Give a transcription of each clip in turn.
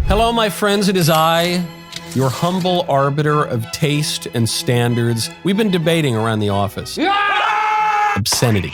Hello, my friends. It is I, your humble arbiter of taste and standards. We've been debating around the office. Obscenity.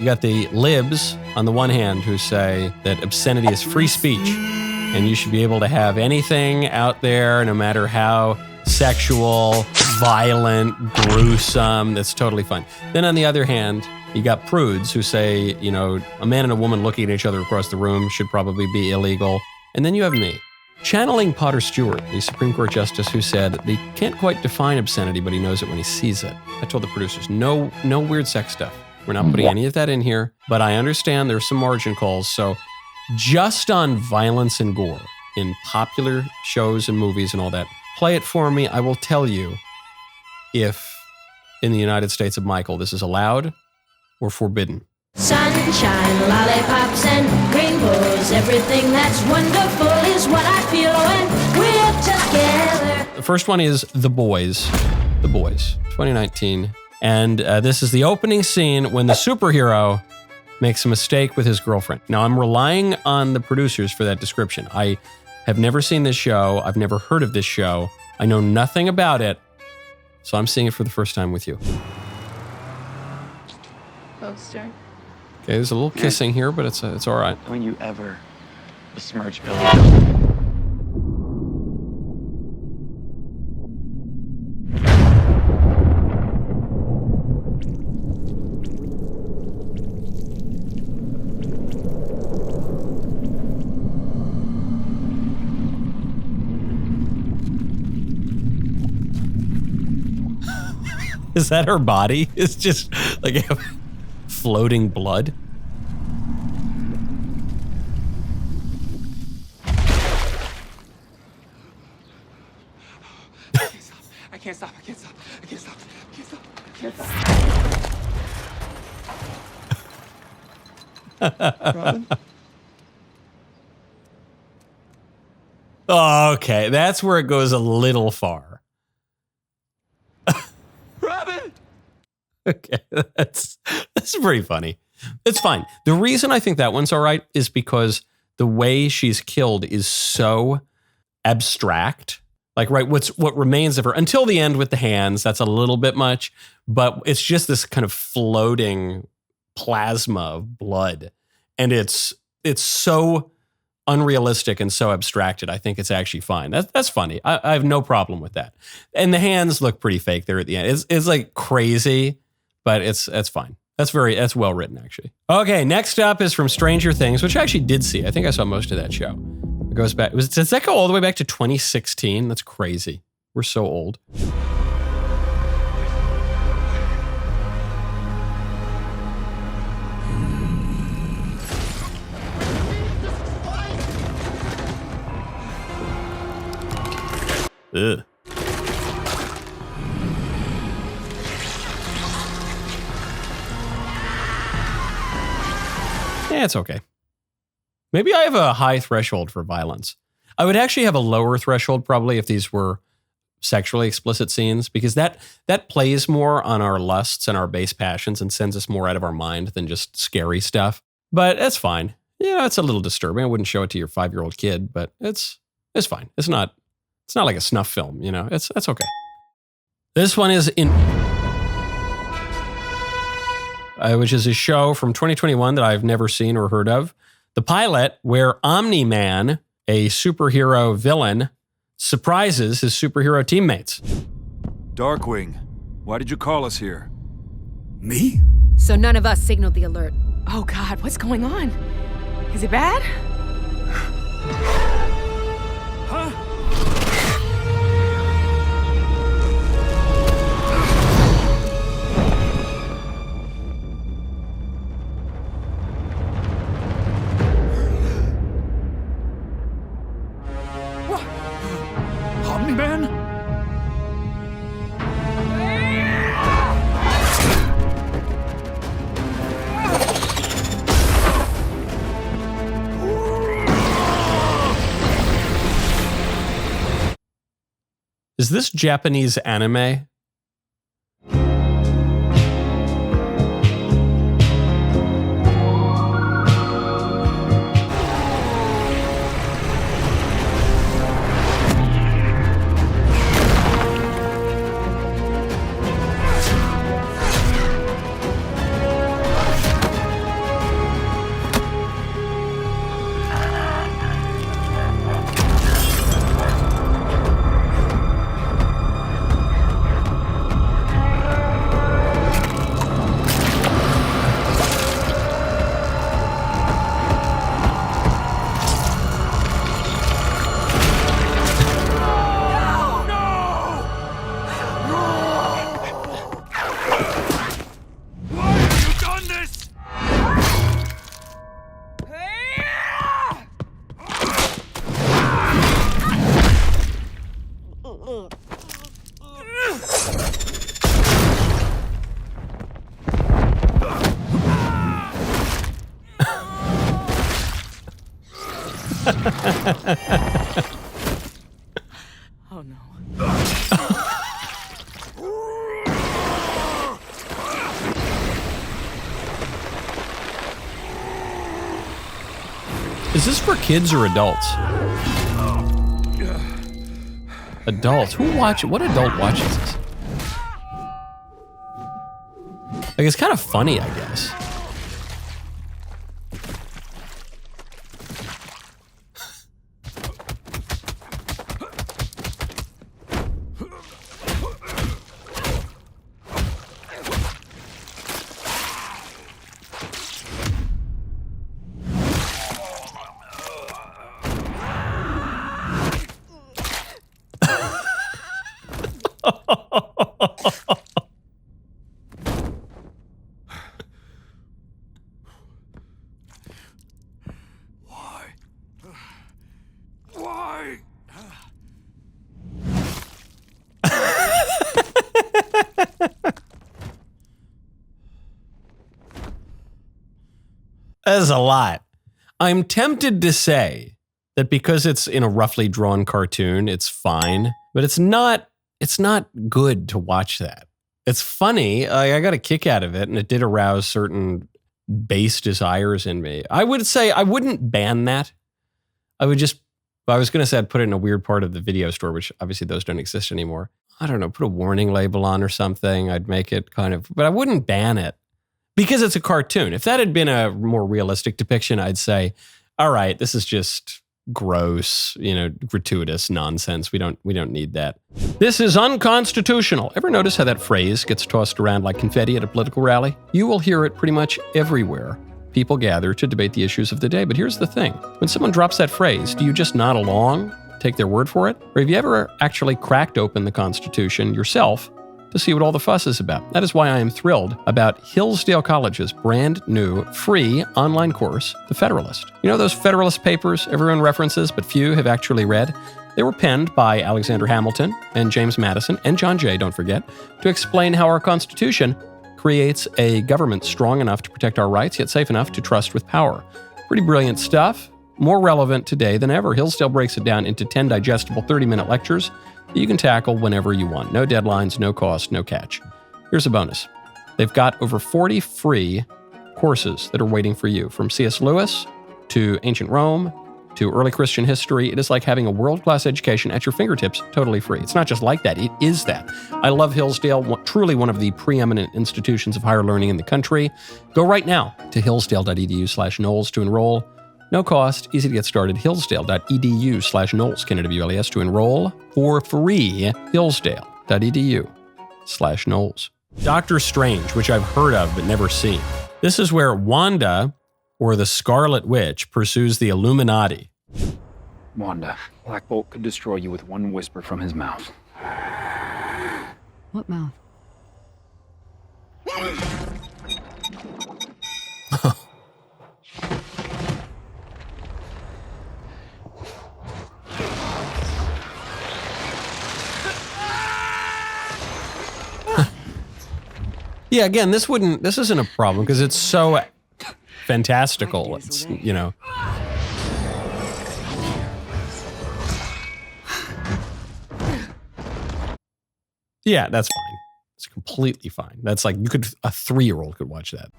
You got the libs on the one hand who say that obscenity is free speech and you should be able to have anything out there, no matter how sexual, violent, gruesome. That's totally fine. Then on the other hand, you got prudes who say, you know, a man and a woman looking at each other across the room should probably be illegal. And then you have me, channeling Potter Stewart, the Supreme Court Justice who said that he can't quite define obscenity, but he knows it when he sees it. I told the producers, no weird sex stuff. We're not putting any of that in here, but I understand there's some margin calls. So just on violence and gore in popular shows and movies and all that, play it for me. I will tell you if in the United States of Michael, this is allowed or forbidden. Sunshine, lollipops, and rainbows. Everything that's wonderful is what I feel when we're together. The first one is The Boys. The Boys, 2019. And this is the opening scene when the superhero makes a mistake with his girlfriend. Now, I'm relying on the producers for that description. I have never seen this show. I've never heard of this show. I know nothing about it. So I'm seeing it for the first time with you. Poster. Okay, there's a little kissing here, but it's all right. Don't you ever besmirch Billy. Is that her body? It's just like floating blood. I can't stop. Robin? Oh, okay, that's where it goes a little far. Robin! Okay, that's pretty funny. It's fine. The reason I think that one's all right is because the way she's killed is so abstract. Like, right, what remains of her until the end with the hands, that's a little bit much, but it's just this kind of floating plasma of blood. And it's so unrealistic and so abstracted. I think it's actually fine. That's funny. I have no problem with that. And the hands look pretty fake there at the end. It's like crazy, but it's fine. That's well written, actually. Okay, next up is from Stranger Things, which I actually did see. I think I saw most of that show. It goes back. Does that go all the way back to 2016? That's crazy. We're so old. Ugh. Yeah, it's okay. Maybe I have a high threshold for violence. I would actually have a lower threshold probably if these were sexually explicit scenes, because that plays more on our lusts and our base passions and sends us more out of our mind than just scary stuff. But that's fine. Yeah, it's a little disturbing. I wouldn't show it to your 5-year-old kid, but it's fine. It's not like a snuff film, you know. That's okay. This one is which is a show from 2021 that I've never seen or heard of. The pilot, where Omni-Man, a superhero villain, surprises his superhero teammates. Darkwing, why did you call us here? Me? So none of us signaled the alert. Oh God, what's going on? Is it bad? Huh? Omni-Man? Is this Japanese anime? Oh no. Is this for kids or adults? Adults. Who watch it? What adult watches this? Like, it's kind of funny, I guess. Why? That's a lot. I'm tempted to say that because it's in a roughly drawn cartoon, it's fine, but it's not good to watch that. It's funny. I got a kick out of it, and it did arouse certain base desires in me. I would say I wouldn't ban that. I was going to say I'd put it in a weird part of the video store, which obviously those don't exist anymore. I don't know, put a warning label on or something. I'd make it kind of, but I wouldn't ban it because it's a cartoon. If that had been a more realistic depiction, I'd say, all right, this is just gross, gratuitous nonsense. We don't need that. This is unconstitutional. Ever notice how that phrase gets tossed around like confetti at a political rally? You will hear it pretty much everywhere. People gather to debate the issues of the day. But here's the thing. When someone drops that phrase, do you just nod along, take their word for it? Or have you ever actually cracked open the Constitution yourself to see what all the fuss is about? That is why I am thrilled about Hillsdale College's brand new free online course, The Federalist. You know those Federalist papers everyone references but few have actually read? They were penned by Alexander Hamilton and James Madison and John Jay, don't forget, to explain how our Constitution creates a government strong enough to protect our rights, yet safe enough to trust with power. Pretty brilliant stuff, more relevant today than ever. Hillsdale breaks it down into 10 digestible 30-minute lectures that you can tackle whenever you want. No deadlines, no cost, no catch. Here's a bonus. They've got over 40 free courses that are waiting for you, from C.S. Lewis to ancient Rome to early Christian history. It is like having a world-class education at your fingertips, totally free. It's not just like that, it is that. I love Hillsdale, truly one of the preeminent institutions of higher learning in the country. Go right now to hillsdale.edu/Knowles to enroll. No cost, easy to get started. Hillsdale.edu/Knowles, K-N-W-L-E-S, to enroll for free. Hillsdale.edu/Knowles. Doctor Strange, which I've heard of but never seen. This is where Wanda, or the Scarlet Witch, pursues the Illuminati. Wanda, Black Bolt could destroy you with one whisper from his mouth. What mouth? Yeah, again, this isn't a problem because it's so fantastical. It's, Yeah, that's fine. It's completely fine. That's like a 3-year-old could watch that.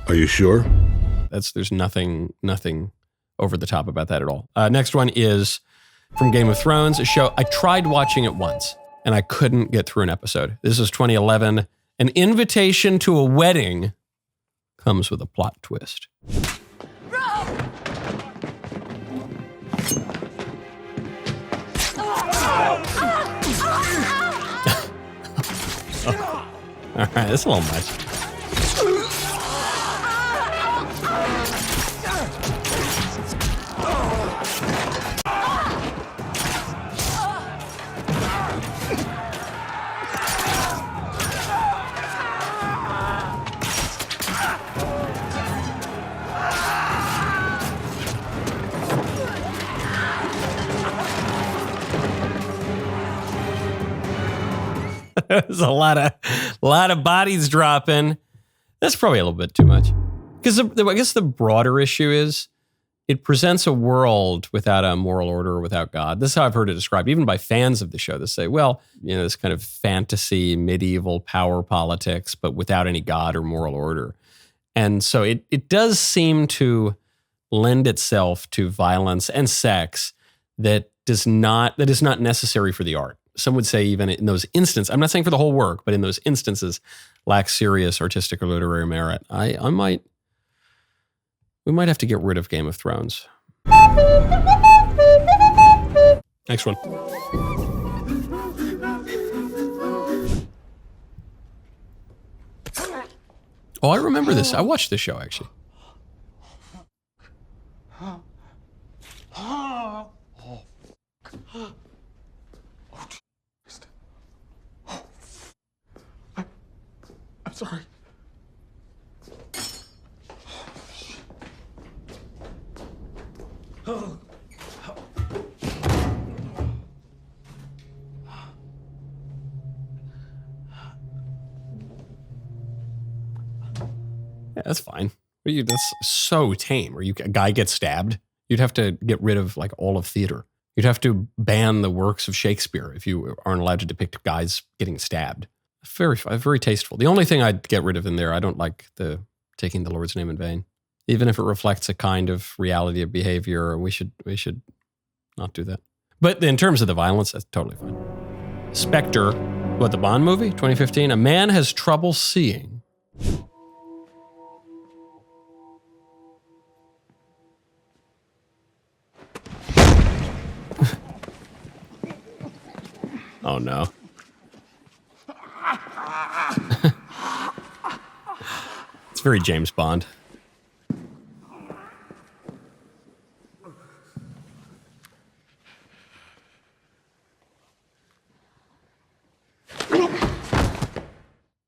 Are you sure? There's nothing over the top about that at all. Next one is from Game of Thrones, a show. I tried watching it once and I couldn't get through an episode. This is 2011. An invitation to a wedding comes with a plot twist. All right, that's a little much. There's a lot of bodies dropping. That's probably a little bit too much. Because I guess the broader issue is it presents a world without a moral order or without God. This is how I've heard it described, even by fans of the show. They say, well, this kind of fantasy, medieval power politics, but without any God or moral order. And so it does seem to lend itself to violence and sex that is not necessary for the art. Some would say even in those instances, I'm not saying for the whole work, but in those instances, lacks serious artistic or literary merit. We might have to get rid of Game of Thrones. Next one. Oh, I remember this. I watched this show, actually. I'm sorry. Yeah, that's fine. That's so tame. Where a guy gets stabbed, you'd have to get rid of like all of theater. You'd have to ban the works of Shakespeare if you aren't allowed to depict guys getting stabbed. Very tasteful. The only thing I'd get rid of in there, I don't like the taking the Lord's name in vain. Even if it reflects a kind of reality of behavior, we should not do that. But in terms of the violence, that's totally fine. Spectre, the Bond movie, 2015? A man has trouble seeing. Oh, no. It's very James Bond.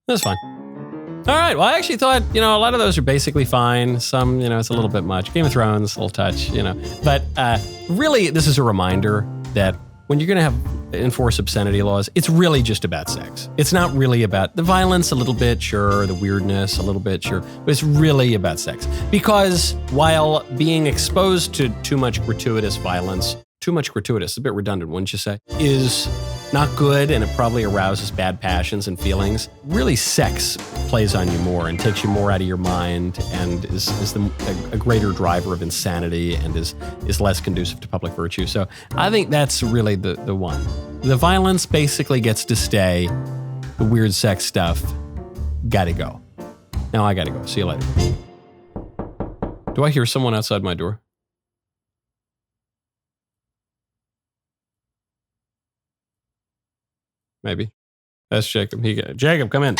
That's fine. All right. Well, I actually thought, a lot of those are basically fine. Some, it's a little bit much. Game of Thrones, a little touch, But really, this is a reminder that when you're going to enforce obscenity laws, it's really just about sex. It's not really about the violence, a little bit, sure, the weirdness, a little bit, sure, but it's really about sex. Because while being exposed to too much gratuitous violence, a bit redundant, wouldn't you say, is not good, and it probably arouses bad passions and feelings, really sex plays on you more and takes you more out of your mind and is a greater driver of insanity and is less conducive to public virtue. So I think that's really the one. The violence basically gets to stay. The weird sex stuff, gotta go. Now I gotta go. See you later. Do I hear someone outside my door? Maybe. That's Jacob. Jacob, come in.